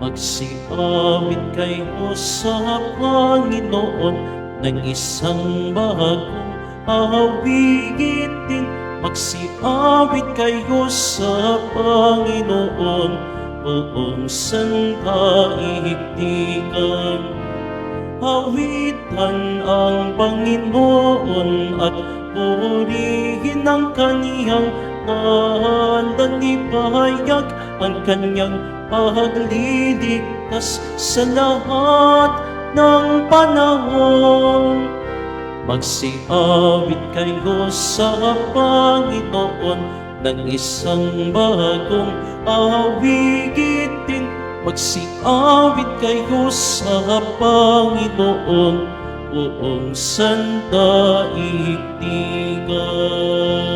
Magsiawit kayo sa Panginoon ng isang bagong awitin. Magsiawit kayo sa Panginoon, buong sandaigdigan. Awitan ang Panginoon at purihin ang kaniyang ngalan. Ipahayag ang kanyang pagliligtas sa lahat ng panahon. Magsiawit kayo sa Panginoon ng isang bagong awitin. Magsiawit kayo sa Panginoon, buong sandaigdigan.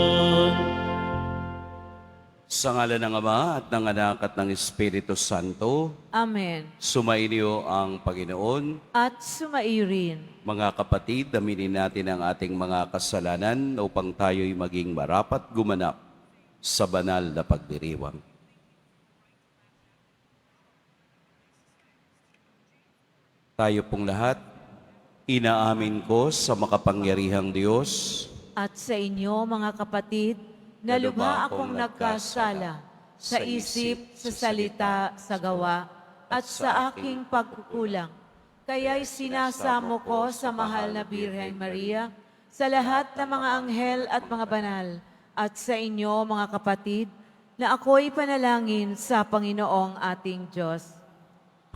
Sa ngalan ng Ama at ng Anak at ng Espiritu Santo, Amen. sumainyo ang Panginoon. At sumairin. Mga kapatid, aminin natin ang ating mga kasalanan upang tayo'y maging marapat gumanap sa banal na pagdiriwang. Tayo pong lahat, inaamin ko sa makapangyarihang Diyos At sa inyo, mga kapatid, na lubha akong nagkasala sa isip, sa salita, sa gawa, at sa aking pagkukulang. Kaya'y sinasamo ko sa mahal na Birheng Maria, sa lahat ng mga anghel at mga banal, at sa inyo, mga kapatid, na ako'y panalangin sa Panginoong ating Diyos.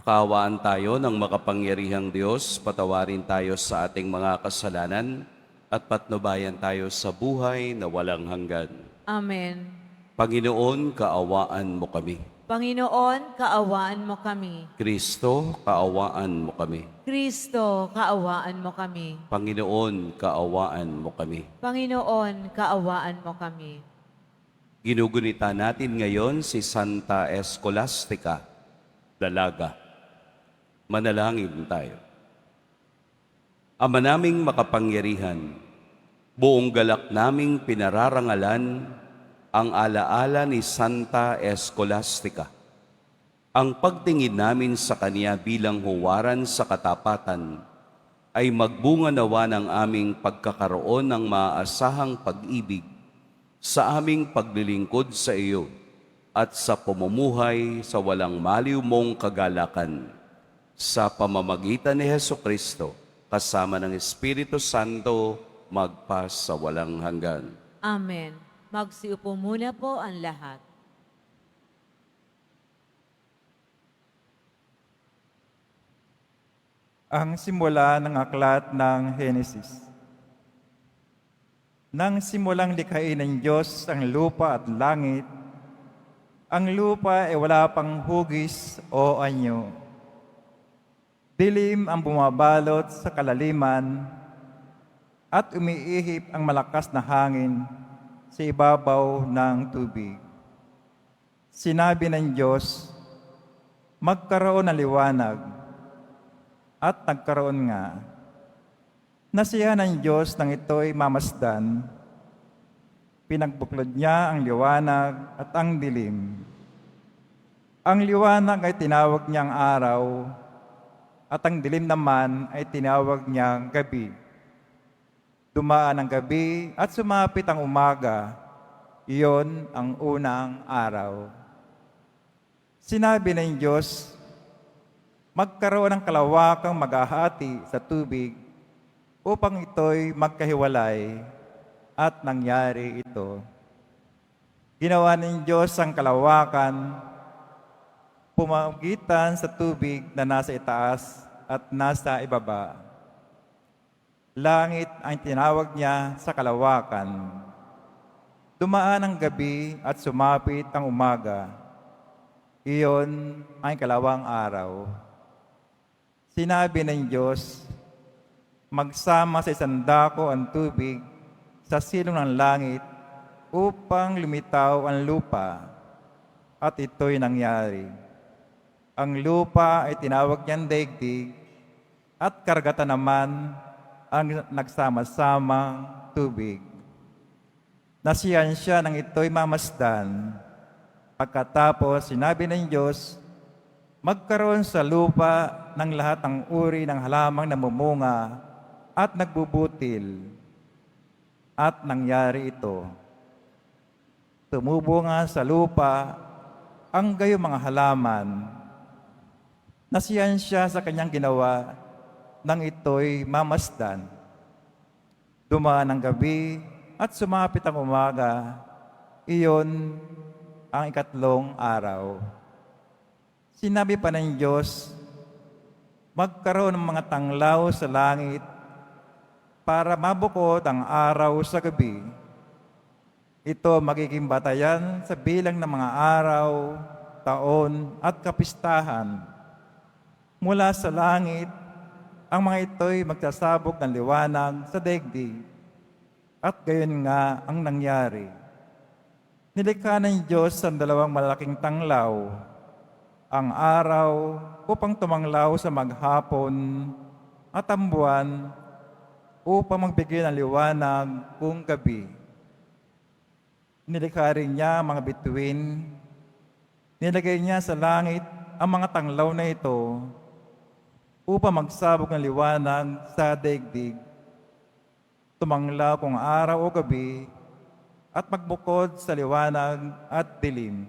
Kaawaan tayo ng makapangyarihang Diyos, patawarin tayo sa ating mga kasalanan, at patnubayan tayo sa buhay na walang hanggan. Amen. Panginoon, kaawaan mo kami. Panginoon, kaawaan mo kami. Kristo, kaawaan mo kami. Kristo, kaawaan mo kami. Panginoon, kaawaan mo kami. Panginoon, kaawaan mo kami. Ginugunita natin ngayon si Santa Escolastica, Dalaga. Manalangin tayo. Ama naming makapangyarihan, buong galak naming pinararangalan ang alaala ni Santa Escolastica. Ang pagtingin namin sa kanya bilang huwaran sa katapatan ay magbunga nawa ng aming pagkakaroon ng maaasahang pag-ibig sa aming paglilingkod sa iyo at sa pamumuhay sa walang maliw mong kagalakan. Sa pamamagitan ni Hesukristo, kasama ng Espiritu Santo, magpa sa walang hanggan. Amen. Magsiupo muna po ang lahat. Ang simula ng aklat ng Henesis. Nang simulang likhain ng Diyos ang lupa at langit, ang lupa ay wala pang hugis o anyo. Dilim ang bumabalot sa kalaliman at umiihip ang malakas na hangin sa ibabaw ng tubig. Sinabi ng Diyos, magkaroon ng liwanag, at nagkaroon nga. Nasiyahan ng Diyos nang ito'y mamasdan. Pinagbuklod niya ang liwanag at ang dilim. Ang liwanag ay tinawag niyang araw, at ang dilim naman ay tinawag niyang gabi. Dumaan ang gabi at sumapit ang umaga, iyon ang unang araw. Sinabi ng Diyos, magkaroon ng kalawakang maghahati sa tubig upang ito'y magkahiwalay, at nangyari ito. Ginawa ng Diyos ang kalawakan, pumamagitan sa tubig na nasa itaas at nasa ibaba. Langit ang tinawag niya sa kalawakan. Dumaan ang gabi at sumapit ang umaga. Iyon ang kalawang araw. Sinabi ng Diyos, magsama sa isang dako ang tubig sa silong ng langit upang lumitaw ang lupa, at ito'y nangyari. Ang lupa ay tinawag niyang daigdig, at karagatan naman ang nagsama-samang tubig. Nasiyahan siya nang ito'y mamasdan. Pagkatapos, sinabi ng Diyos, magkaroon sa lupa ng lahat ng uri ng halamang namumunga at nagbubutil. At nangyari ito. Tumubo nga sa lupa ang gayong mga halaman, nasiyahan siya sa kanyang ginawa nang ito'y mamasdan. Dumaan ang gabi at sumapit ang umaga, iyon ang ikatlong araw. Sinabi pa ng Diyos, magkaroon ng mga tanglaw sa langit para mabukod ang araw sa gabi. Ito magiging batayan sa bilang ng mga araw, taon at kapistahan. Mula sa langit, ang mga ito'y magsasabog ng liwanag sa daigdig. At gayon nga ang nangyari. Nilikha ng Diyos ang dalawang malaking tanglaw, ang araw upang tumanglaw sa maghapon at ang buwan upang magbigay ng liwanag kung gabi. Nilikha rin niya ang mga bituin. Nilagay niya sa langit ang mga tanglaw na ito upang magsabog ng liwanag sa daigdig. Tumanglaw kung araw o gabi at magbukod sa liwanag at dilim.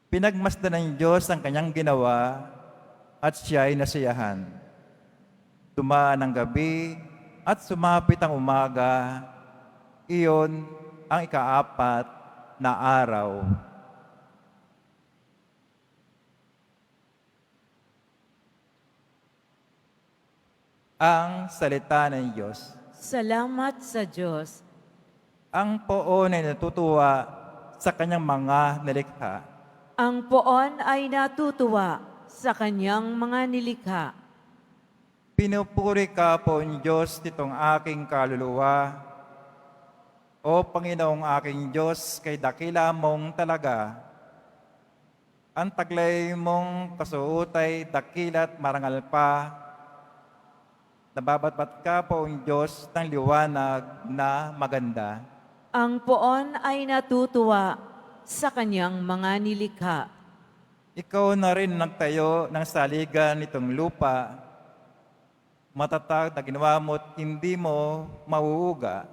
Pinagmasdan ng Diyos ang kanyang ginawa at siya'y nasiyahan. Dumaan ang gabi at sumapit ang umaga, iyon ang ikaapat na araw. Ang salita ng Diyos. Salamat sa Diyos. Ang poon ay natutuwa sa kanyang mga nilikha. Ang poon ay natutuwa sa kanyang mga nilikha. Pinupuri ka, Poon Diyos, nitong aking kaluluwa. O Panginoong aking Diyos, kay dakila mong talaga. Ang taglay mong kasuotay, dakilat marangal pa. Nababatbat ka, Poong Diyos, ng liwanag na maganda. Ang poon ay natutuwa sa kanyang mga nilikha. Ikaw na rin nagtayo ng saligan nitong lupa. Matatag na ginawa mo't hindi mo mauuga.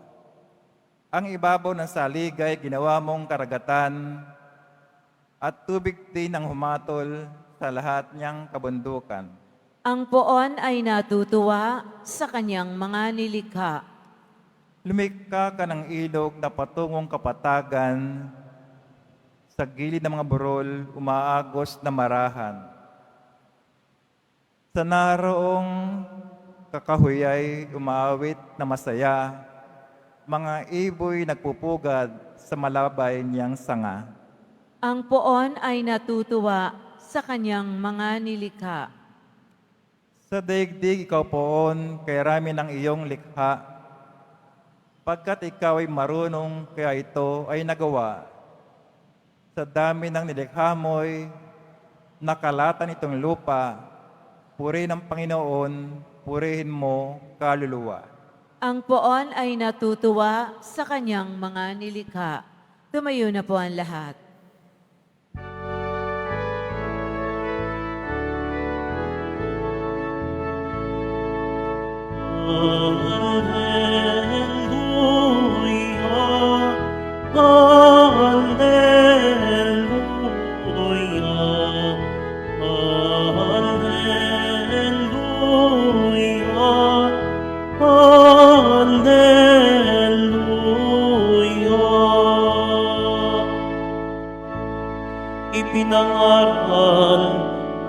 Ang ibabaw ng saligay ginawa mong karagatan at tubig din ang humatol sa lahat niyang kabundukan. Ang poon ay natutuwa sa kanyang mga nilikha. Lumikha ka ng ilog na patungong kapatagan. Sa gilid ng mga burol, umaagos na marahan. Sa naroong kakahuyay, umaawit na masaya. Mga iboy nagpupugad sa malabay niyang sanga. Ang poon ay natutuwa sa kanyang mga nilikha. Sa daigdig ikaw poon, kay rami ng iyong likha. Pagkat ikaw ay marunong, kaya ito ay nagawa. Sa dami ng nilikha mo'y nakalatan itong lupa. Purihin ang Panginoon, purihin mo kaluluwa. Ang poon ay natutuwa sa kanyang mga nilikha. Tumayo na po ang lahat. Hallelujah, Hallelujah, Hallelujah, Hallelujah. Ipinangaral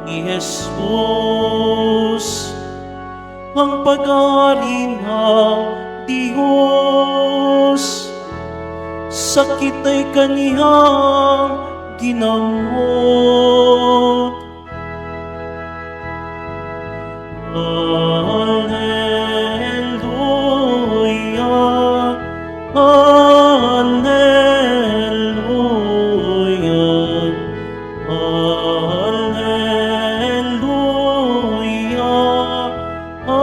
ni Jesus ang pag-aari ng Diyos. Sakit ay kaniyang ginamot. Hallelujah, Hallelujah, Hallelujah, Hallelujah.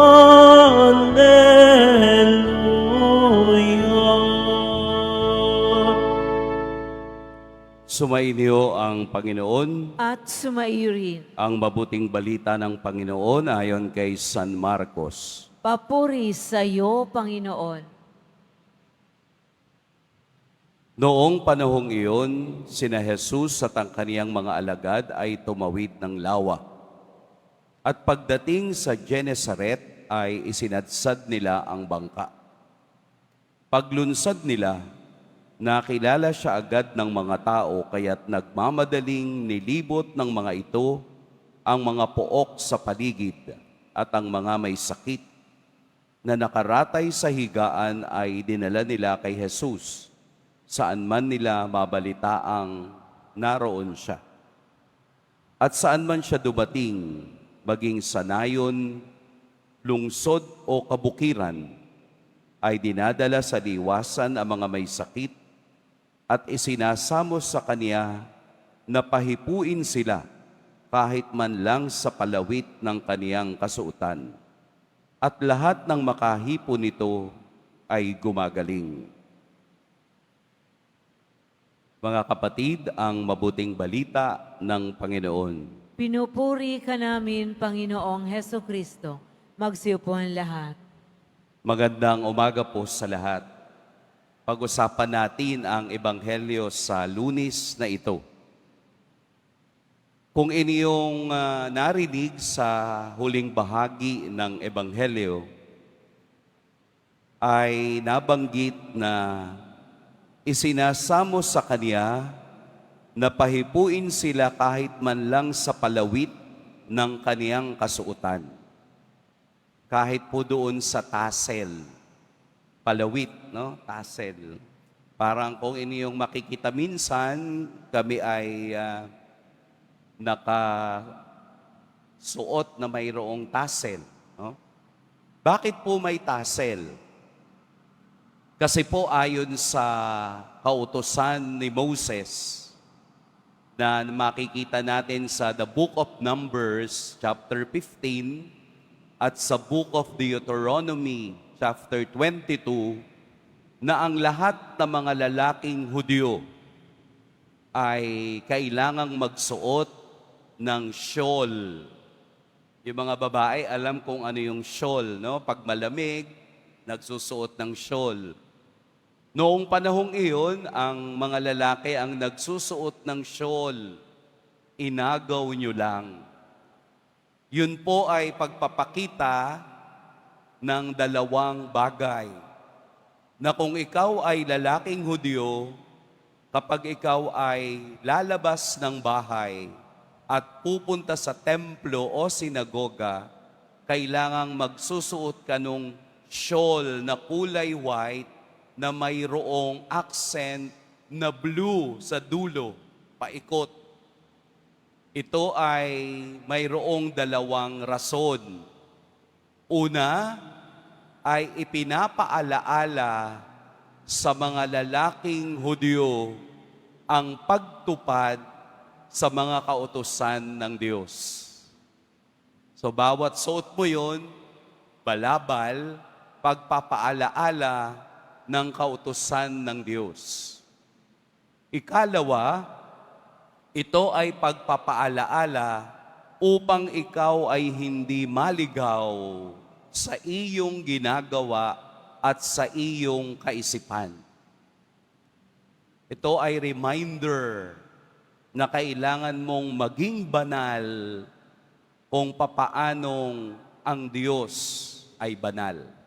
Sumainyo ang Panginoon, At sumairin. ang mabuting balita ng Panginoon ayon kay San Marcos. Papuri sa iyo, Panginoon. Noong panahong iyon, sina Jesus at ang kaniyang mga alagad ay tumawid ng lawa. At pagdating sa Genesaret ay isinadsad nila ang bangka. Paglunsad nila, nakilala siya agad ng mga tao kaya't nagmamadaling nilibot ng mga ito ang mga pook sa paligid at ang mga may sakit na nakaratay sa higaan ay dinala nila kay Jesus saan man nila mabalitaang naroon siya. At saan man siya dumating, maging sa nayon, lungsod o kabukiran, ay dinadala sa liwasan ang mga may sakit at isinasamo sa kaniya na pahipuin sila kahit man lang sa palawit ng kaniyang kasuotan. At lahat ng makahipo nito ay gumagaling. Mga kapatid, ang mabuting balita ng Panginoon. Pinupuri ka namin, Panginoong Heso Kristo. Magsiupo ang lahat. Magandang umaga po sa lahat. Pag-usapan natin ang Ebanghelyo sa Lunes na ito. Kung inyong narinig sa huling bahagi ng Ebanghelyo, ay nabanggit na isinasamo sa kanya na pahipuin sila kahit man lang sa palawit ng kaniyang kasuotan. Kahit po doon sa tassel, palawit, no? Tassel. Parang kung inyong makikita minsan, kami ay nakasuot na mayroong tassel. No? Bakit po may tassel? Kasi po ayon sa kautusan ni Moses na makikita natin sa the Book of Numbers, chapter 15, at sa Book of Deuteronomy, chapter 22, na ang lahat ng mga lalaking Hudyo ay kailangang magsuot ng shawl. Yung mga babae, alam kung ano yung shawl, no? Pag malamig, nagsusuot ng shawl. Noong panahong iyon, ang mga lalaki ang nagsusuot ng shawl. Inagaw nyo lang. Yun po ay pagpapakita ng dalawang bagay. Na kung ikaw ay lalaking Hudyo, kapag ikaw ay lalabas ng bahay at pupunta sa templo o sinagoga, kailangang magsusuot ka nung shawl na kulay white na mayroong accent na blue sa dulo, paikot. Ito ay mayroong dalawang rason. Una, ay ipinapaalaala sa mga lalaking Hudyo ang pagtupad sa mga kautusan ng Diyos. So bawat suot mo yun, balabal, pagpapaalaala ng kautusan ng Diyos. Ikalawa, ito ay pagpapaalaala upang ikaw ay hindi maligaw sa iyong ginagawa at sa iyong kaisipan. Ito ay reminder na kailangan mong maging banal kung papaanong ang Diyos ay banal.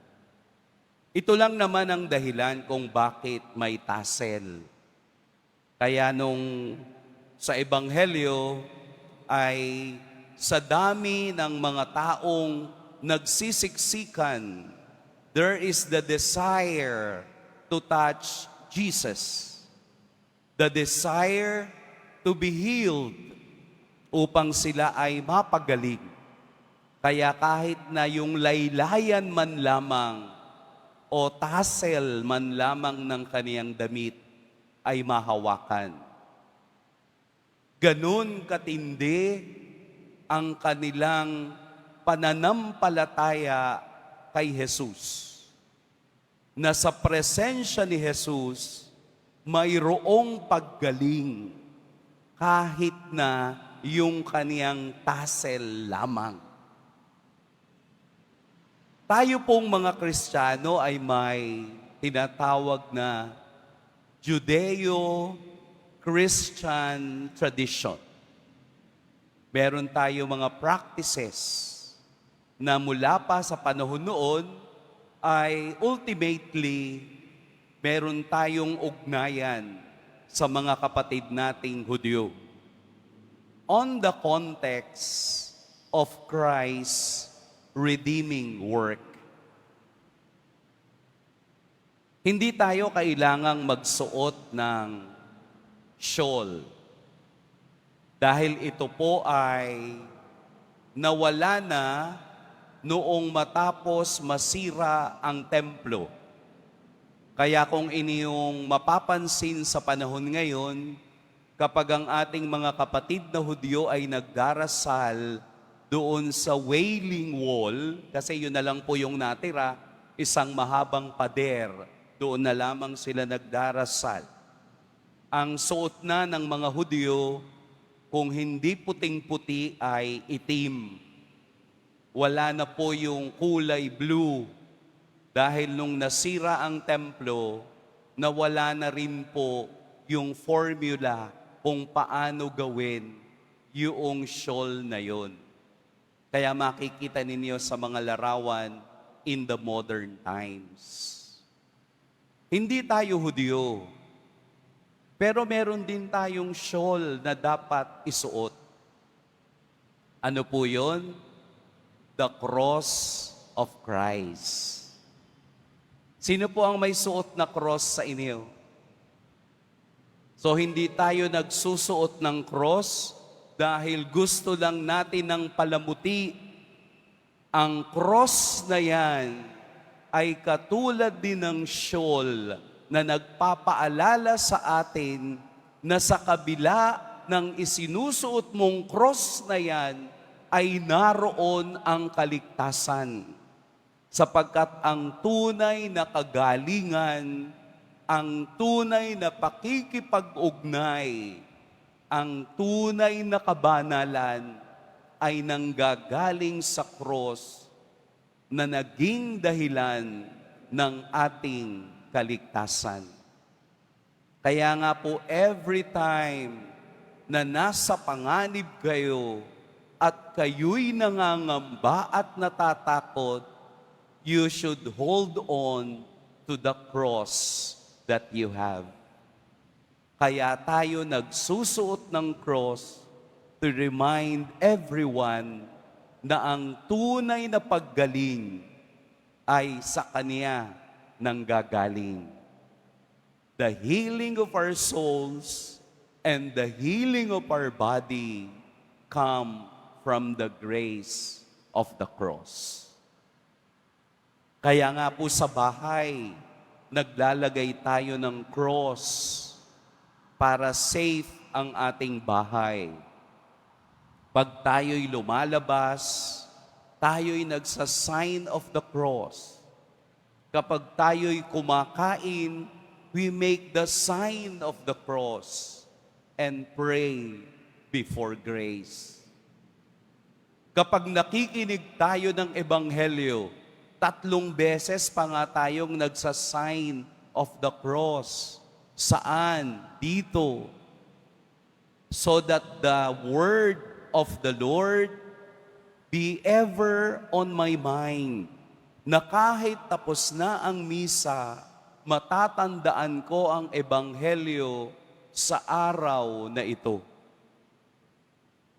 Ito lang naman ang dahilan kung bakit may tassel. Kaya nung sa Ebanghelyo ay sa dami ng mga taong nagsisiksikan, there is the desire to touch Jesus. The desire to be healed upang sila ay mapagaling. Kaya kahit na yung laylayan man lamang o tassel man lamang ng kaniyang damit ay mahawakan. Ganun katindi ang kanilang pananampalataya kay Jesus. Na sa presensya ni Jesus, mayroong paggaling. kahit na yung kaniyang tassel lamang. Tayo pong mga Kristiyano ay may tinatawag na Judeo-Christian tradition. Meron tayo mga practices na mula pa sa panahon noon ay ultimately meron tayong ugnayan sa mga kapatid nating Hudyo. On the context of Christ's redeeming work. Hindi tayo kailangang magsuot ng shawl dahil ito po ay nawala na noong matapos masira ang templo. Kaya kung inyong mapapansin sa panahon ngayon, kapag ang ating mga kapatid na Hudyo ay nagdarasal doon sa Wailing Wall, kasi yun na lang po yung natira, isang mahabang pader, doon na lamang sila nagdarasal. Ang suot na ng mga Hudyo, kung hindi puting-puti ay itim. Wala na po yung kulay blue, dahil nung nasira ang templo, nawala na rin po yung formula kung paano gawin yung shawl na yon. Kaya makikita ninyo sa mga larawan in the modern times. Hindi tayo Hudyo, pero meron din tayong shawl na dapat isuot. Ano po yon? The cross of Christ. Sino po ang may suot na cross sa inyo? So hindi tayo nagsusuot ng cross dahil gusto lang natin ng palamuti. Ang cross na yan ay katulad din ng shawl na nagpapaalala sa atin na sa kabila ng isinusuot mong cross na yan ay naroon ang kaligtasan. Sapagkat ang tunay na kagalingan, ang tunay na pakikipag-ugnay, ang tunay na kabanalan ay nanggagaling sa cross na naging dahilan ng ating kaligtasan. Kaya nga po every time na nasa panganib kayo at kayo'y nangangamba at natatakot, you should hold on to the cross that you have. Kaya tayo nagsusuot ng cross to remind everyone na ang tunay na paggaling ay sa Kanya nanggagaling. The healing of our souls and the healing of our body come from the grace of the cross. Kaya nga po sa bahay, naglalagay tayo ng cross para safe ang ating bahay. Pag tayo'y lumalabas, tayo'y nagsa-sign of the cross. Kapag tayo'y kumakain, we make the sign of the cross and pray before grace. Kapag nakikinig tayo ng Ebanghelyo, 3 beses pa nga tayong nagsa-sign of the cross. Saan? Dito. So that the word of the Lord be ever on my mind, na kahit tapos na ang misa, matatandaan ko ang Ebanghelyo sa araw na ito.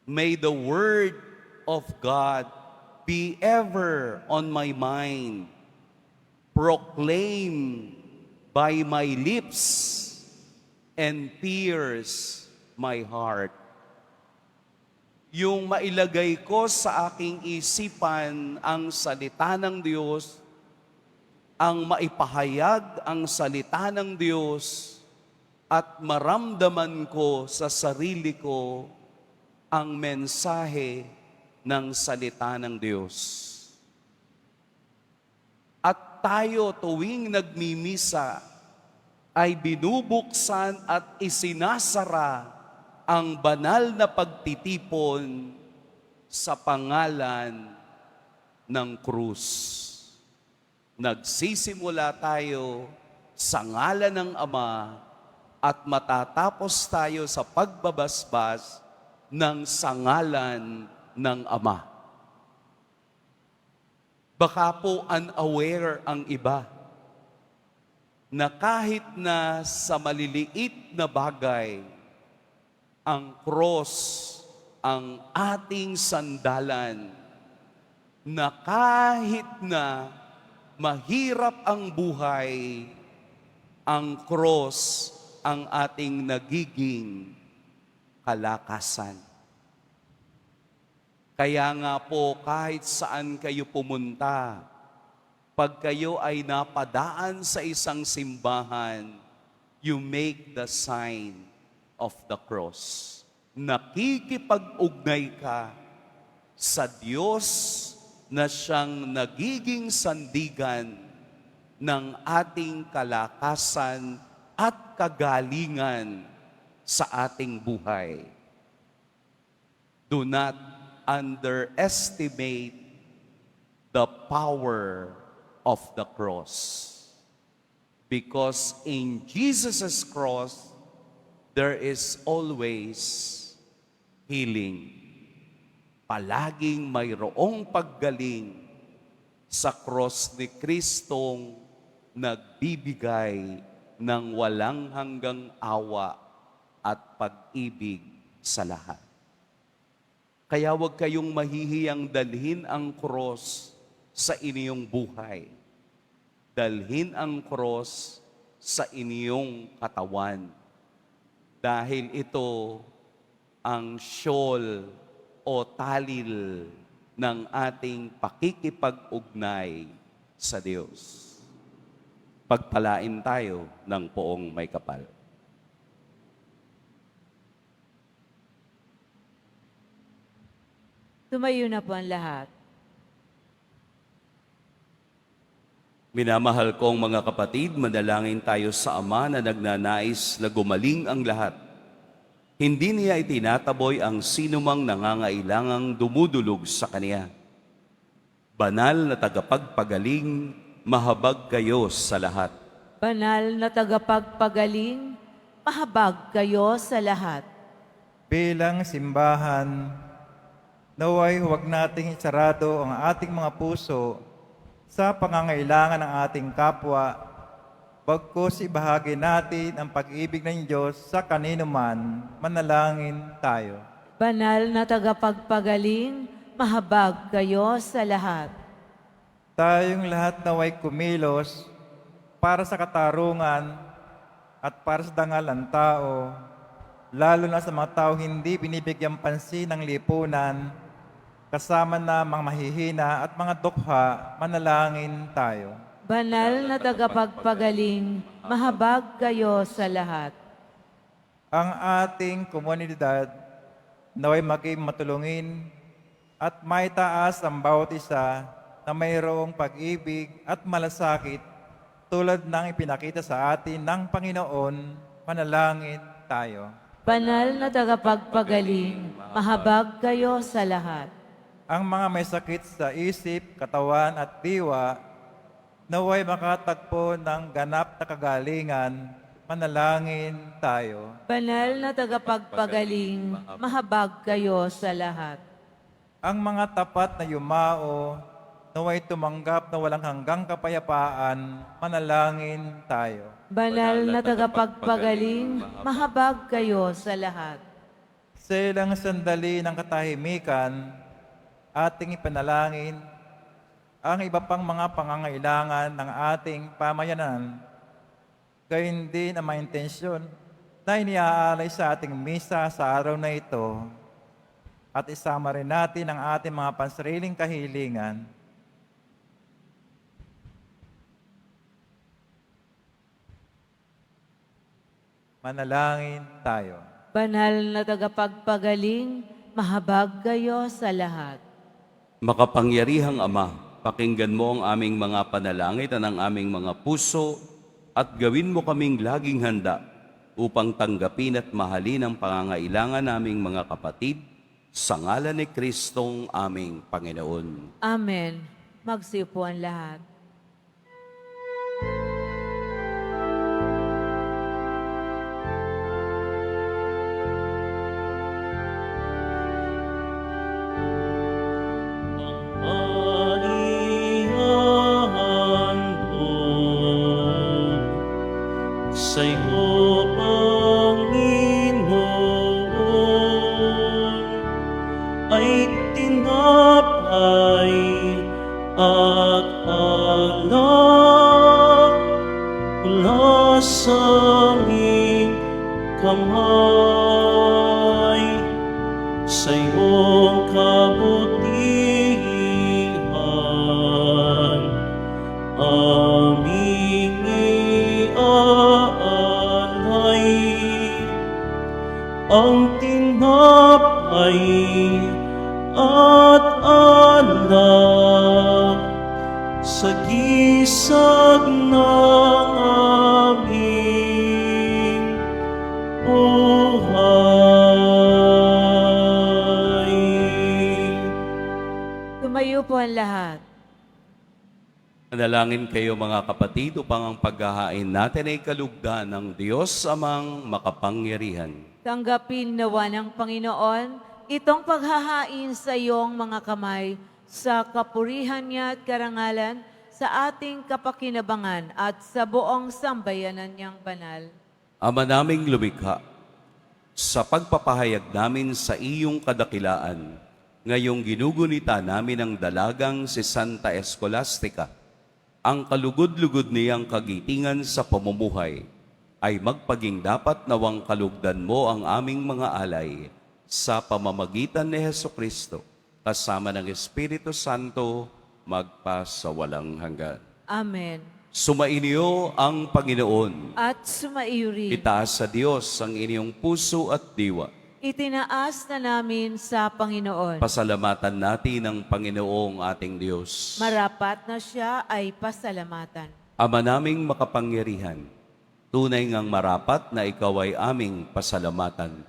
May the word of God be ever on my mind, proclaim by my lips, and pierce my heart. Yung mailagay ko sa aking isipan ang salita ng Diyos, ang maipahayag ang salita ng Diyos, at maramdaman ko sa sarili ko ang mensahe ng salita ng Diyos. At tayo tuwing nagmimisa ay binubuksan at isinasara ang banal na pagtitipon sa pangalan ng krus. Nagsisimula tayo sa ngalan ng Ama at matatapos tayo sa pagbabasbas ng sangalan ng Ama. Baka po unaware ang iba na kahit na sa maliliit na bagay, ang cross ang ating sandalan, na kahit na mahirap ang buhay, ang cross ang ating nagiging kalakasan. Kaya nga po, kahit saan kayo pumunta, pag kayo ay napadaan sa isang simbahan, you make the sign of the cross. Nakikipag-ugnay ka sa Diyos na siyang nagiging sandigan ng ating kalakasan at kagalingan sa ating buhay. Do not underestimate the power of the cross. Because in Jesus' cross, there is always healing. Palaging mayroong paggaling sa cross ni Kristong nagbibigay ng walang hanggang awa at pag-ibig sa lahat. Kaya huwag kayong mahihiyang dalhin ang cross sa inyong buhay. Dalhin ang cross sa inyong katawan. Dahil ito ang siyol o talil ng ating pakikipag-ugnay sa Diyos. Pagpalain tayo ng poong may kapal. Tumayo na po ang lahat. Minamahal kong mga kapatid, manalangin tayo sa Ama na nagnanais na gumaling ang lahat. Hindi niya itinataboy ang sinumang nangangailangang dumudulog sa Kanya. Banal na tagapagpagaling, mahabag kayo sa lahat. Banal na tagapagpagaling, mahabag kayo sa lahat. Bilang simbahan, naway huwag nating isarado ang ating mga puso sa pangangailangan ng ating kapwa, bagkus ibahagi natin ang pag-ibig ng Diyos sa kanino man. Manalangin tayo. Banal na tagapagpagaling, mahabag kayo sa lahat. Tayong lahat naway kumilos para sa katarungan at para sa dangal ng tao, lalo na sa mga tao hindi binibigyan pansin ng lipunan, kasama na mga mahihina at mga dukha. Manalangin tayo. Banal na tagapagpagaling, mahabag kayo sa lahat. Ang ating komunidad naway maging matulungin at maitaas ang bawat isa na mayroong pag-ibig at malasakit tulad ng ipinakita sa atin ng Panginoon. Manalangin tayo. Banal na tagapagpagaling, mahabag kayo sa lahat. Ang mga may sakit sa isip, katawan at diwa, naway makatagpo ng ganap na kagalingan. Manalangin tayo. Banal na tagapagpagaling, mahabag kayo sa lahat. Ang mga tapat na yumao, naway tumanggap na walang hanggang kapayapaan. Manalangin tayo. Banal na tagapagpagaling, mahabag kayo sa lahat. Sa ilang sandali ng katahimikan, ating ipanalangin ang iba pang mga pangangailangan ng ating pamayanan. Gayon din ang mga intensyon na iniaalay sa ating misa sa araw na ito. At isama rin natin ang ating mga pansariling kahilingan. Manalangin tayo. Banal na tagapagpagaling, mahabag kayo sa lahat. Makapangyarihang Ama, pakinggan mo ang aming mga panalangin at ang aming mga puso at gawin mo kaming laging handa upang tanggapin at mahalin ang pangangailangan naming mga kapatid sa ngalan ni Kristong aming Panginoon. Amen. Magsiupo ang lahat. Alihandog sa'yo, Panginoon, ay tinapay at alak mula sa aming kamay. Sa iyong kabutihan, aming iaalay ang tinapay at alak sa gisag ng aming buhay. Tumayo po ang lahat. Manalangin kayo mga kapatid upang ang paghahain natin ay kalugdan ng Diyos amang makapangyarihan. Tanggapin nawa ng Panginoon itong paghahain sa iyong mga kamay sa kapurihan niya at karangalan sa ating kapakinabangan at sa buong sambayanan niyang banal. Ama naming lumikha, sa pagpapahayag namin sa iyong kadakilaan, ngayong ginugunita namin ang dalagang si Santa Escolastica, ang kalugod-lugod niyang kagitingan sa pamumuhay, ay magpaging dapat nawang kalugdan mo ang aming mga alay sa pamamagitan ni Hesukristo, kasama ng Espiritu Santo, magpasawalang hanggan. Amen. Sumainyo ang Panginoon. At sumaiyo rin. Itaas sa Diyos ang inyong puso at diwa. Itinaas na namin sa Panginoon. Pasalamatan natin ang Panginoong ating Diyos. Marapat na siya ay pasalamatan. Ama naming makapangyarihan, tunay ngang marapat na ikaw ay aming pasalamatan.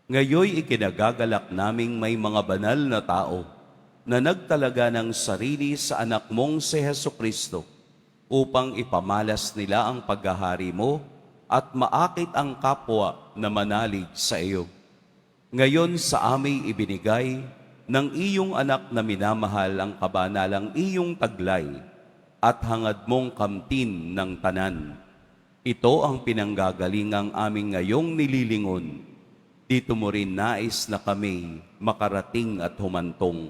Ngayoy ikinagagalak naming may mga banal na tao na nagtalaga ng sarili sa anak mong si Hesukristo upang ipamalas nila ang paghahari mo at maakit ang kapwa na manalig sa iyo. Ngayon sa aming ibinigay ng iyong anak na minamahal ang kabanalang iyong taglay at hangad mong kamtin ng tanan. Ito ang pinanggagalingang aming ngayong nililingon. Dito mo rin nais na kami makarating at humantong.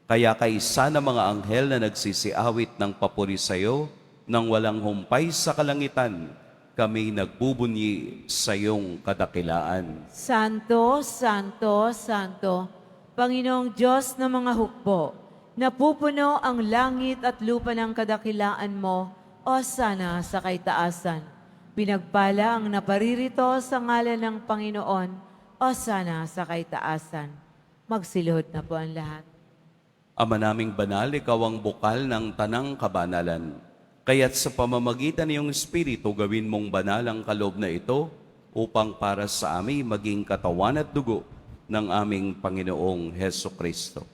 Kaya kaisa na mga anghel na nagsisiawit ng papuri sa iyo, nang walang humpay sa kalangitan, kami nagbubunyi sa iyong kadakilaan. Santo, Santo, Santo, Panginoong Diyos ng mga hukbo, napupuno ang langit at lupa ng kadakilaan mo, o sana sa kaitaasan. Pinagpala ang naparirito sa ngalan ng Panginoon, o sana sa kaitaasan. Magsiluhod na po ang lahat. Ama naming banal, ikaw ang bukal ng tanang kabanalan. Kaya't sa pamamagitan ng iyong Espiritu, gawin mong banal ang kaloob na ito upang para sa amin maging katawan at dugo ng aming Panginoong Hesukristo.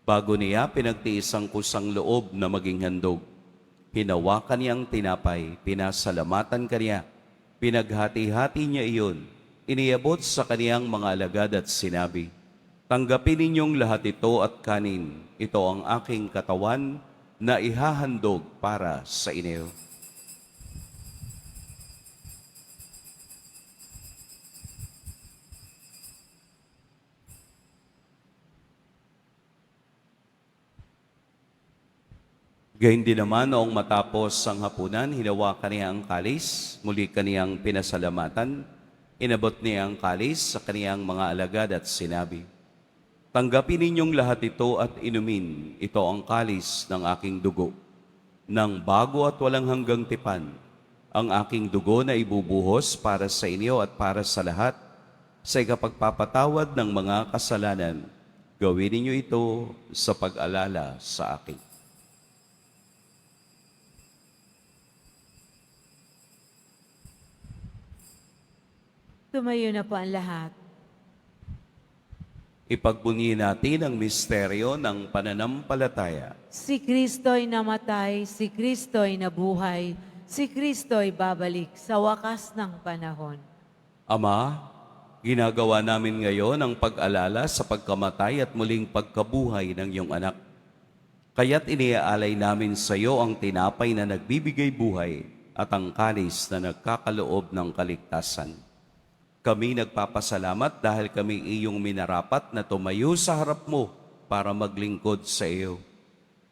Bago niya pinagtiis ang kusang loob na maging handog, hinawakan niyang tinapay, pinasalamatan kaniya, pinaghati-hati niya iyon, iniabot sa kaniyang mga alagad at sinabi, "Tanggapin ninyong lahat ito at kanin, ito ang aking katawan na ihahandog para sa inyo." Gayun din naman noong matapos ang hapunan, hinawakan niya ang kalis, muli kaniyang pinasalamatan, inabot niya ang kalis sa kaniyang mga alagad at sinabi, "Tanggapin ninyong lahat ito at inumin, ito ang kalis ng aking dugo, ng bago at walang hanggang tipan, ang aking dugo na ibubuhos para sa inyo at para sa lahat, sa ikapagpapatawad ng mga kasalanan. Gawin ninyo ito sa pag-alala sa akin." Tumayo na po ang lahat. Ipagbunyi natin ang misteryo ng pananampalataya. Si Kristo'y namatay, si Kristo'y nabuhay, si Kristo'y babalik sa wakas ng panahon. Ama, ginagawa namin ngayon ang pag-alala sa pagkamatay at muling pagkabuhay ng iyong anak. Kaya't iniaalay namin sa iyo ang tinapay na nagbibigay buhay at ang kalis na nagkakaloob ng kaligtasan. Kami nagpapasalamat dahil kami iyong minarapat na tumayo sa harap mo para maglingkod sa iyo.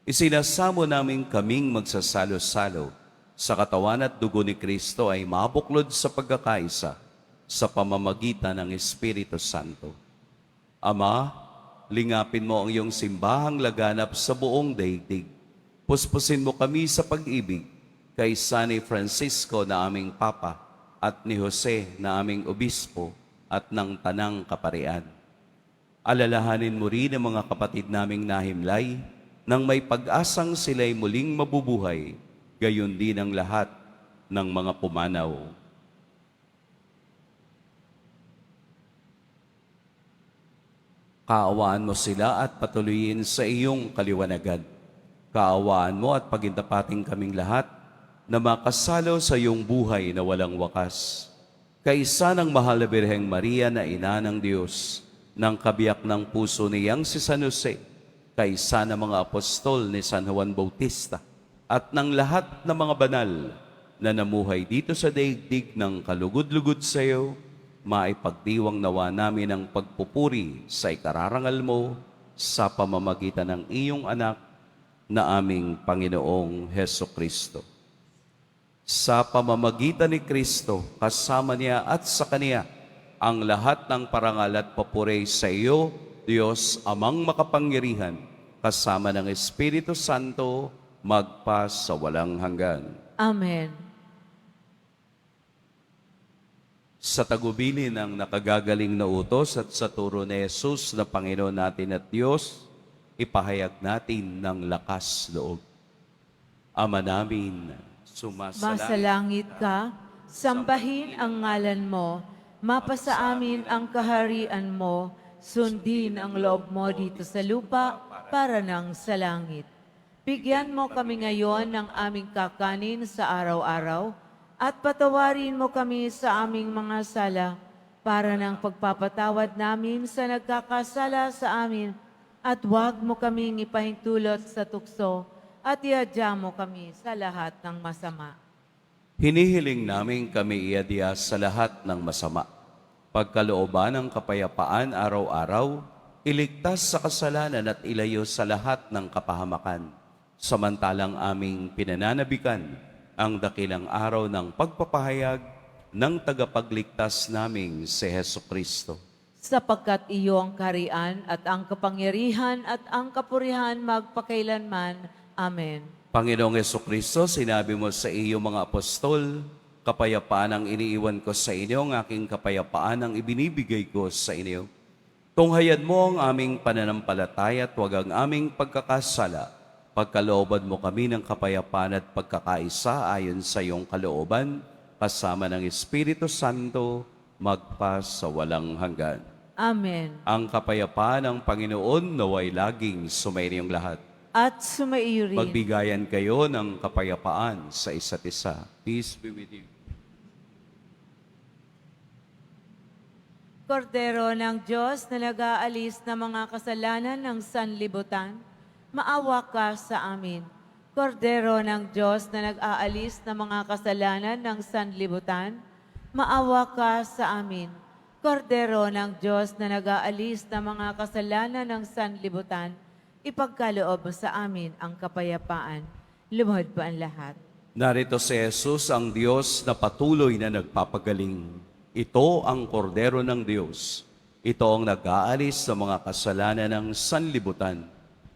Isinasamo namin kaming magsasalo-salo sa katawan at dugo ni Kristo ay mabuklod sa pagkakaisa sa pamamagitan ng Espiritu Santo. Ama, lingapin mo ang iyong simbahang laganap sa buong daigdig. Puspusin mo kami sa pag-ibig kay San Francisco na aming Papa at ni Jose na aming Obispo at ng Tanang Kaparian. Alalahanin mo rin ang mga kapatid naming nahimlay nang may pag-asang sila'y muling mabubuhay, gayon din ang lahat ng mga pumanaw. Kaawaan mo sila at patuloyin sa iyong kaliwanagan. Kaawaan mo at pagintapating kaming lahat na makasalo sa iyong buhay na walang wakas. Kaisa ng mahal na Birheng Maria na ina ng Diyos, ng kabiyak ng puso niyang si San Jose, kaisa ng mga apostol ni San Juan Bautista, at ng lahat ng mga banal na namuhay dito sa daigdig ng kalugod-lugod sa iyo, maipagdiwang nawa namin ang pagpupuri sa ikararangal mo sa pamamagitan ng iyong anak na aming Panginoong Heso Kristo. Sa pamamagitan ni Kristo, kasama niya at sa Kaniya, ang lahat ng parangal at papuri sa iyo, Diyos amang makapangyarihan, kasama ng Espiritu Santo, magpa sa walang hanggan. Amen. Sa tagubilin ng nakagagaling na utos at sa turo ni Jesus na Panginoon natin at Diyos, ipahayag natin ng lakas loob. Ama namin, Masalangit ka, sambahin ang ngalan mo, mapasa amin ang kaharian mo, sundin ang loob mo dito sa lupa para nang sa langit. Bigyan mo kami ngayon ng aming kakanin sa araw-araw at patawarin mo kami sa aming mga sala para ng pagpapatawad namin sa nagkakasala sa amin at huwag mo kaming ipahintulot sa tukso at iadya mo kami sa lahat ng masama. hinihiling namin kami iadya sa lahat ng masama. Pagkalooban ng kapayapaan araw-araw, iligtas sa kasalanan at ilayo sa lahat ng kapahamakan. Samantalang aming pinananabikan ang dakilang araw ng pagpapahayag ng tagapagligtas naming si Heso Kristo. Sapagkat iyo ang kaharian at ang kapangyarihan at ang kapurihan magpakailanman. Amen. Panginoong Heso Kristo, sinabi mo sa iyo mga apostol, kapayapaan ang iniiwan ko sa inyo, ang aking kapayapaan ang ibinibigay ko sa inyo. Tunghayan mo ang aming pananampalataya at huwag ang aming pagkakasala. Pagkalooban mo kami ng kapayapaan at pagkakaisa ayon sa iyong kalooban, kasama ng Espiritu Santo, magpa sa walang hanggan. Amen. Ang kapayapaan ng Panginoon naway laging sumainiyong lahat. At sumaiyo rin. Magbigayan kayo ng kapayapaan sa isa't isa. Peace be with you. Kordero ng Diyos na nag-aalis ng mga kasalanan ng sanlibutan, maawa ka sa amin. Kordero ng Diyos na nag-aalis ng mga kasalanan ng sanlibutan, maawa ka sa amin. Kordero ng Diyos na nag-aalis ng mga kasalanan ng sanlibutan, ipagkaloob mo sa amin ang kapayapaan. Lumuhod po ang lahat. Narito si Jesus, ang Diyos na patuloy na nagpapagaling. Ito ang Kordero ng Diyos. Ito ang nag-aalis sa mga kasalanan ng sanlibutan.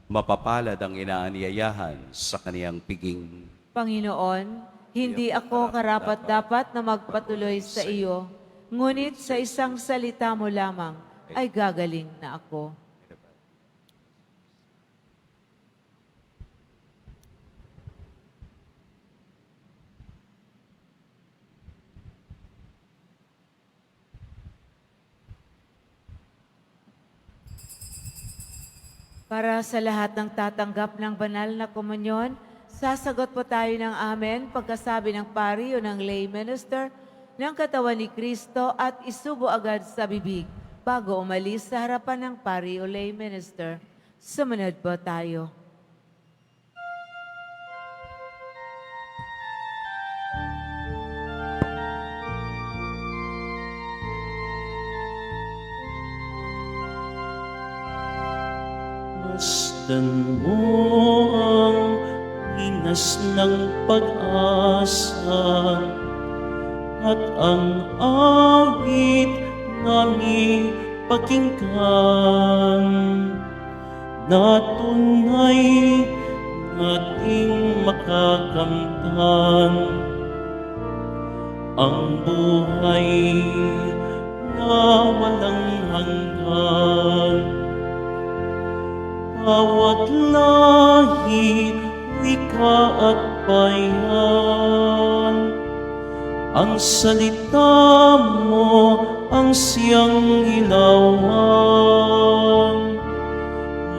Mapapalad ang inaanyayahan sa kaniyang piging. Panginoon, hindi ako karapat-dapat na magpatuloy sa iyo, ngunit sa isang salita mo lamang ay gagaling na ako. Para sa lahat ng tatanggap ng banal na komunyon, sasagot po tayo ng amen pagkasabi ng pari o ng lay minister ng katawan ni Kristo at isubo agad sa bibig bago umalis sa harapan ng pari o lay minister. Sumunod po tayo. Masdan mo ang hinas ng pag-asa at ang awit namin pakinggan na tunay nating makakamtan ang buhay na walang hanggan. Bawat lahi, wika at bayan, ang salita mo ang siyang ilawan.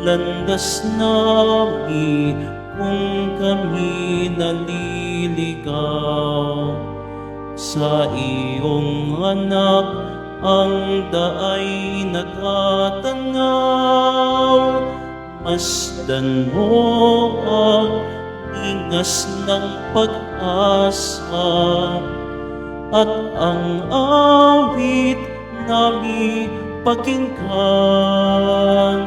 Landas namin kung kami naliligaw, sa iyong anak ang daay natatanaw. Masdan mo ang ingas ng pag-asa at ang awit namin pakinggan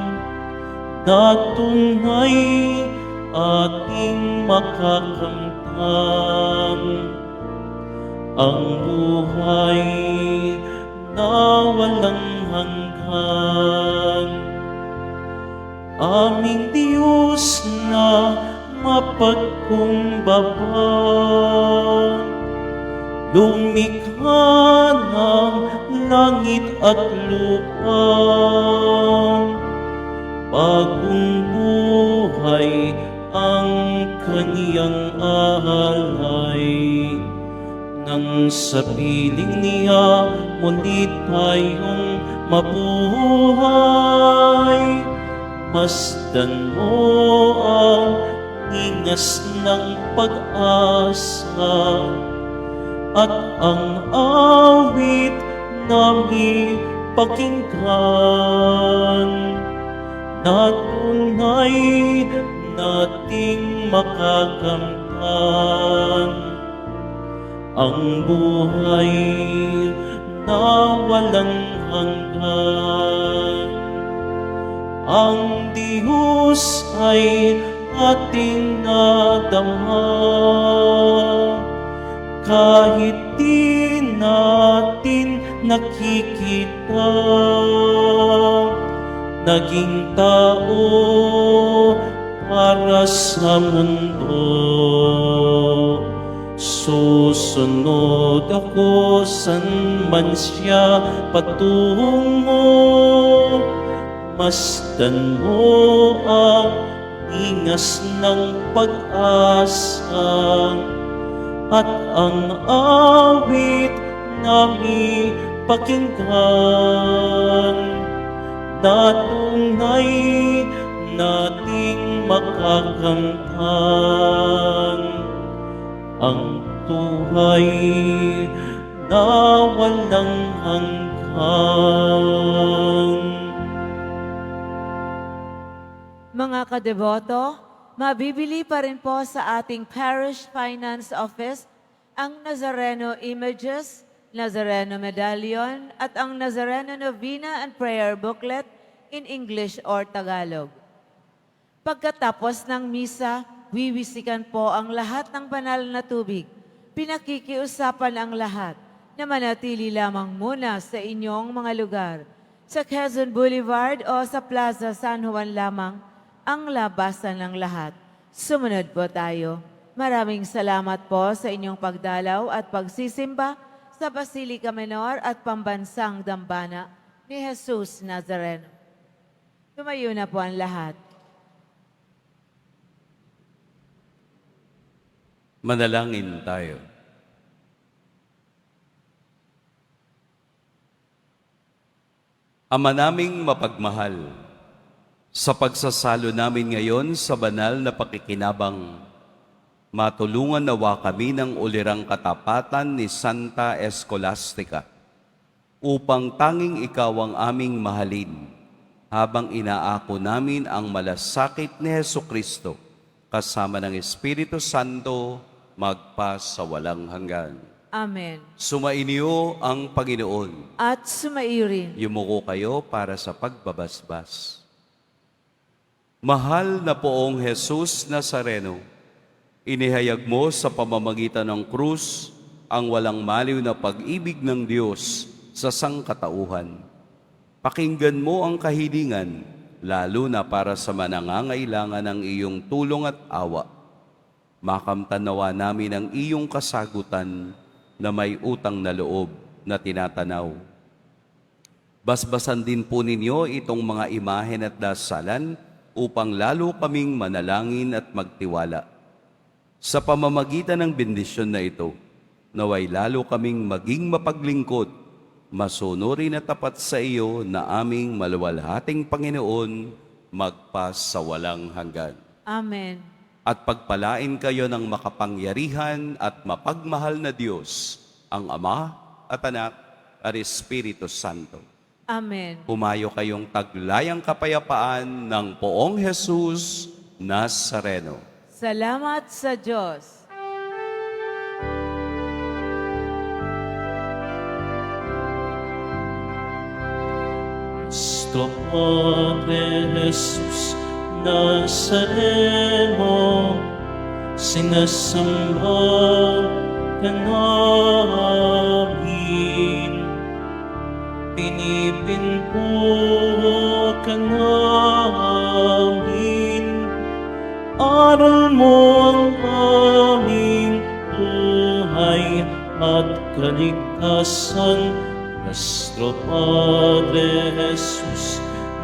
na tunay ating makakamtan ang buhay na walang hanggan. Aming Diyos na mapagkumbaba, lumikha ng langit at lupa, bagong buhay ang kaniyang alay. Nang sa piling niya muli tayong mabuhay, masdan mo ang ingas ng pag-asa at ang awit namin pakinggan na tunay nating makakamtan ang buhay na walang hanggan. Ang Diyos ay ating nadama, kahit di natin nakikita. Naging tao para sa mundo, susunod ako san man siya patungo. Masdan mo ang ingas ng pag-asa at ang awit namin pakinggan na tunay nating makakamtan ang tuhay na walang hanggan. Mga kadeboto, mabibili pa rin po sa ating Parish Finance Office ang Nazareno Images, Nazareno Medallion at ang Nazareno Novena and Prayer Booklet in English or Tagalog. Pagkatapos ng misa, wiwisikan po ang lahat ng banal na tubig. Pinakikiusapan ang lahat na manatili lamang muna sa inyong mga lugar. Sa Quezon Boulevard o sa Plaza San Juan lamang ang labasan ng lahat. Sumunod po tayo. Maraming salamat po sa inyong pagdalaw at pagsisimba sa Basilica Menor at Pambansang Dambana ni Jesus Nazareno. Tumayo na po ang lahat. Manalangin tayo. Ama naming mapagmahal, Sa pagsasalo namin ngayon sa banal na pakikinabang, matulungan nawa kami ng ulirang katapatan ni Santa Escolastica, upang tanging ikaw ang aming mahalin, habang inaako namin ang malasakit ni Hesukristo, kasama ng Espiritu Santo, magpa sa walang hanggan. Amen. Sumainyo ang Panginoon. At sumairin. Yumuko kayo para sa pagbabasbas. Mahal na Poong Jesus Nazareno, inihayag mo sa pamamagitan ng krus ang walang maliw na pag-ibig ng Diyos sa sangkatauhan. Pakinggan mo ang kahilingan, lalo na para sa manangangailangan ng iyong tulong at awa. Makamtan nawa namin ang iyong kasagutan na may utang na loob na tinatanaw. Basbasan din po ninyo itong mga imahen at dasalan upang lalo kaming manalangin at magtiwala. Sa pamamagitan ng bendisyon na ito, naway lalo kaming maging mapaglingkod, masunurin at tapat sa iyo na aming maluwalhating Panginoon, magpa sa walang hanggan. Amen. At pagpalain kayo ng makapangyarihan at mapagmahal na Diyos, ang Ama at Anak at Espiritu Santo. Amen. Humayo kayong taglayang kapayapaan ng Poong Jesus Nazareno. Salamat sa Diyos. Nuestro Padre Jesus Nazareno, sinasamba ka namin, pinipinpuro ka namin, aral mo ang aming buhay at kaligtasan. Nuestro Padre Jesus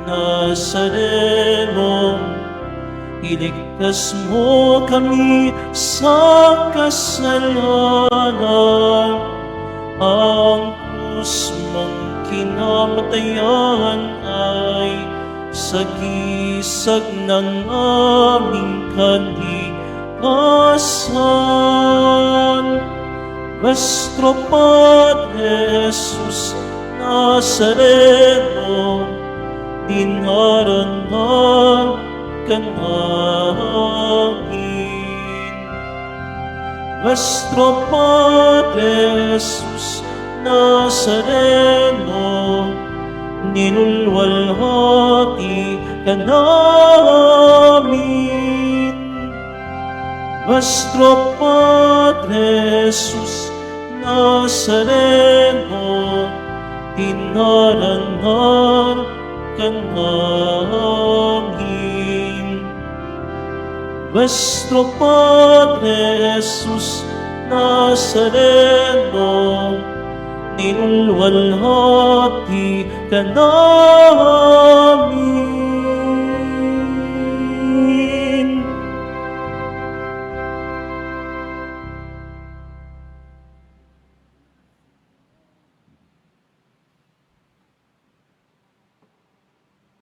Nazareno, iligtas mo kami sa kasalanan. Ang krus mong kinamatayan ay sagisag ng aming kalikasan. Nuestro Padre Jesus Nazareno, dinarangan ka namin. Nuestro Padre Jesus Nazareno, nilulwalhati ka namin. Nuestro Padre Jesus Nazareno, dinarangan ka namin. Nuestro Padre Jesus Nazareno, nilulwalhati ka namin.